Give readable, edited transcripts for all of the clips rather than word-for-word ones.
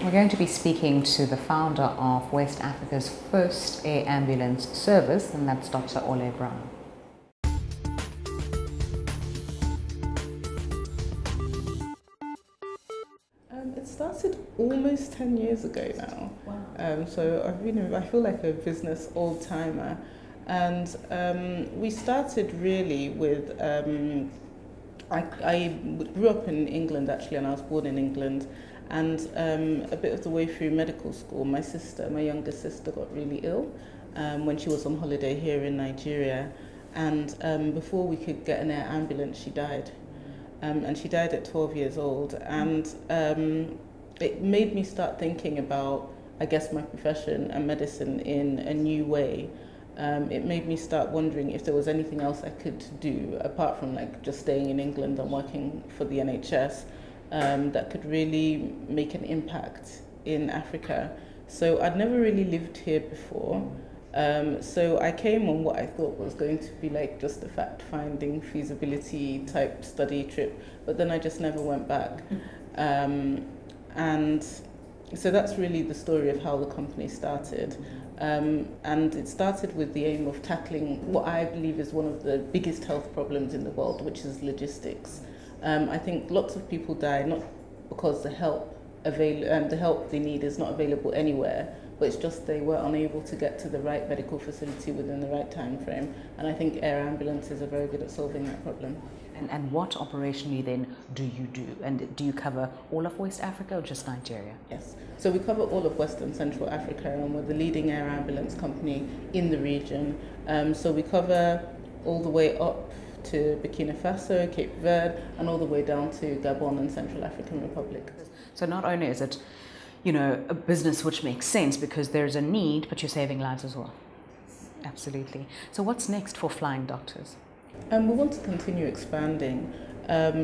We're going to be speaking to the founder of West Africa's first air ambulance service, and that's Dr. Ola Orekunrin. It started almost 10 years ago now. Wow. So I feel like a business old timer. And we started really with, I grew up in England actually, and I was born in England. And a bit of the way through medical school, my younger sister got really ill when she was on holiday here in Nigeria. And before we could get an air ambulance, she died. And she died at 12 years old. And it made me start thinking about, I guess, my profession and medicine in a new way. It made me start wondering if there was anything else I could do apart from like just staying in England and working for the NHS that could really make an impact in Africa. So I'd never really lived here before. So I came on what I thought was going to be like just a fact-finding feasibility type study trip, but then I just never went back. And so that's really the story of how the company started. And it started with the aim of tackling what I believe is one of the biggest health problems in the world, which is logistics. I think lots of people die not because the help they need is not available anywhere, but it's just they were unable to get to the right medical facility within the right time frame. And I think air ambulances are very good at solving that problem. And what operationally then do you do? And do you cover all of West Africa or just Nigeria? Yes, so we cover all of West and Central Africa, and we're the leading air ambulance company in the region. So we cover all the way up to Burkina Faso, Cape Verde, and all the way down to Gabon and Central African Republic. So not only is it, a business which makes sense because there's a need, but you're saving lives as well. Absolutely. So what's next for Flying Doctors? We want to continue expanding.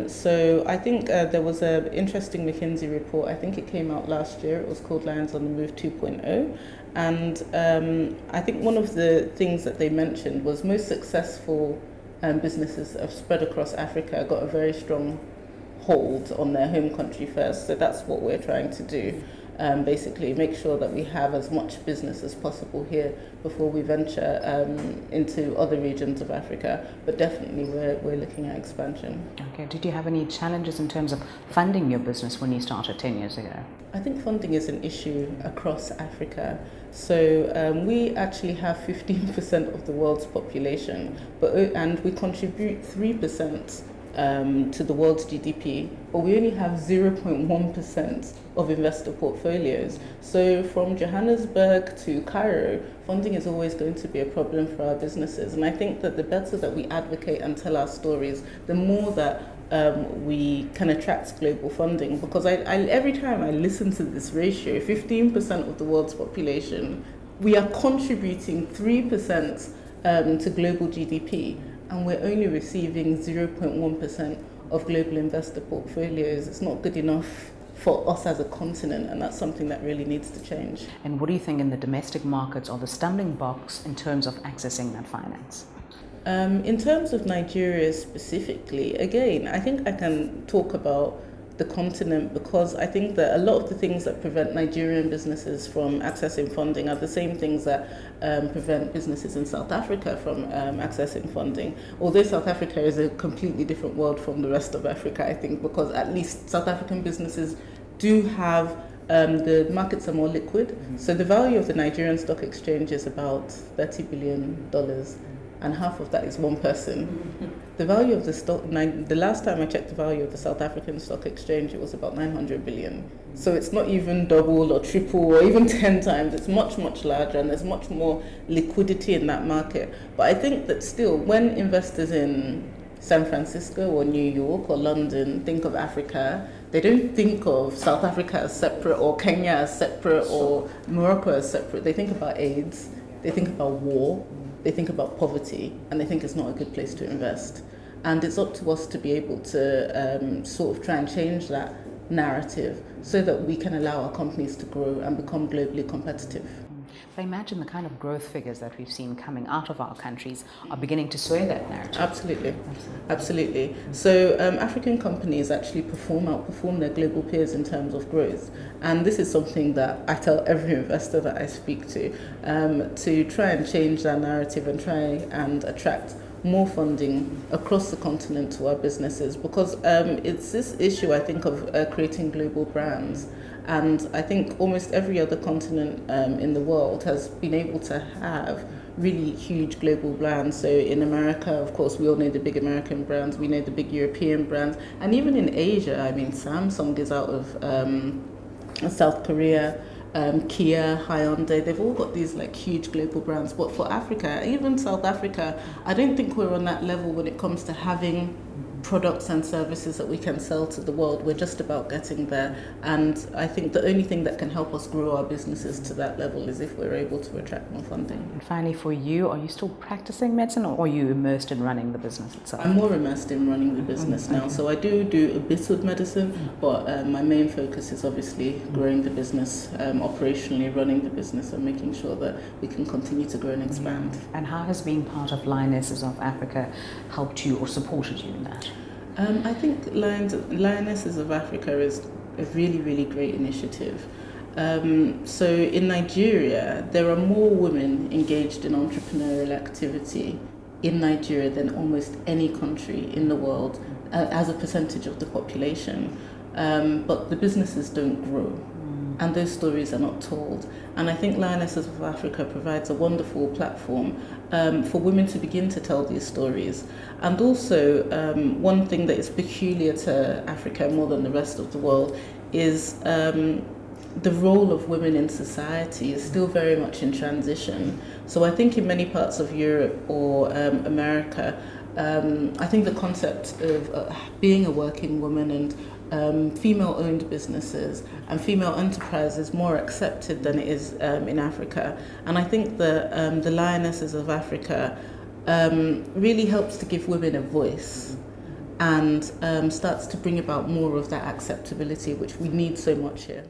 So I think there was an interesting McKinsey report. I think it came out last year. It was called Lions on the Move 2.0. And I think one of the things that they mentioned was most successful businesses have spread across Africa, got a very strong hold on their home country first. So that's what we're trying to do. Basically make sure that we have as much business as possible here before we venture into other regions of Africa, but definitely we're looking at expansion. Okay, did you have any challenges in terms of funding your business when you started 10 years ago? I think funding is an issue across Africa. So we actually have 15% of the world's population, and we contribute 3% to the world's GDP, but we only have 0.1% of investor portfolios. So from Johannesburg to Cairo, funding is always going to be a problem for our businesses. And I think that the better that we advocate and tell our stories, the more that we can attract global funding. Because every time I listen to this ratio, 15% of the world's population, we are contributing 3% to global GDP. And we're only receiving 0.1% of global investor portfolios. It's not good enough for us as a continent, and that's something that really needs to change. And what do you think in the domestic markets are the stumbling blocks in terms of accessing that finance? In terms of Nigeria specifically, again, I think I can talk about the continent because I think that a lot of the things that prevent Nigerian businesses from accessing funding are the same things that prevent businesses in South Africa from accessing funding. Although South Africa is a completely different world from the rest of Africa, I think, because at least South African businesses do have the markets are more liquid. Mm-hmm. So the value of the Nigerian Stock Exchange is about $30 billion. And half of that is one person. The value of the stock, the last time I checked the value of the South African Stock Exchange, it was about 900 billion. So it's not even double or triple or even 10 times. It's much, much larger, and there's much more liquidity in that market. But I think that still, when investors in San Francisco or New York or London think of Africa, they don't think of South Africa as separate or Kenya as separate or Morocco as separate. They think about AIDS, they think about war, they think about poverty, and they think it's not a good place to invest. And it's up to us to be able to sort of try and change that narrative so that we can allow our companies to grow and become globally competitive. I imagine the kind of growth figures that we've seen coming out of our countries are beginning to sway that narrative. Absolutely. So African companies actually outperform their global peers in terms of growth. And this is something that I tell every investor that I speak to try and change that narrative and try and attract more funding across the continent to our businesses, because it's this issue, I think, of creating global brands. And I think almost every other continent in the world has been able to have really huge global brands. So in America, of course, we all know the big American brands, we know the big European brands, and even in Asia, I mean, Samsung is out of South Korea, Kia, Hyundai, they've all got these like huge global brands. But for Africa, even South Africa, I don't think we're on that level when it comes to having products and services that we can sell to the world. We're just about getting there, and I think the only thing that can help us grow our businesses to that level is if we're able to attract more funding. And finally, for you, are you still practicing medicine, or are you immersed in running the business itself? I'm more immersed in running the business now. So I do a bit of medicine, but my main focus is obviously growing the business, operationally running the business and making sure that we can continue to grow and expand. And how has being part of Lionesses of Africa helped you or supported you in that? I think Lionesses of Africa is a really, really great initiative. So in Nigeria, there are more women engaged in entrepreneurial activity in Nigeria than almost any country in the world as a percentage of the population. But the businesses don't grow, and those stories are not told. And I think Lionesses of Africa provides a wonderful platform for women to begin to tell these stories. And also, one thing that is peculiar to Africa more than the rest of the world is the role of women in society is still very much in transition. So I think in many parts of Europe or America, I think the concept of being a working woman and female-owned businesses and female enterprise is more accepted than it is in Africa. And I think the Lionesses of Africa really helps to give women a voice and starts to bring about more of that acceptability, which we need so much here.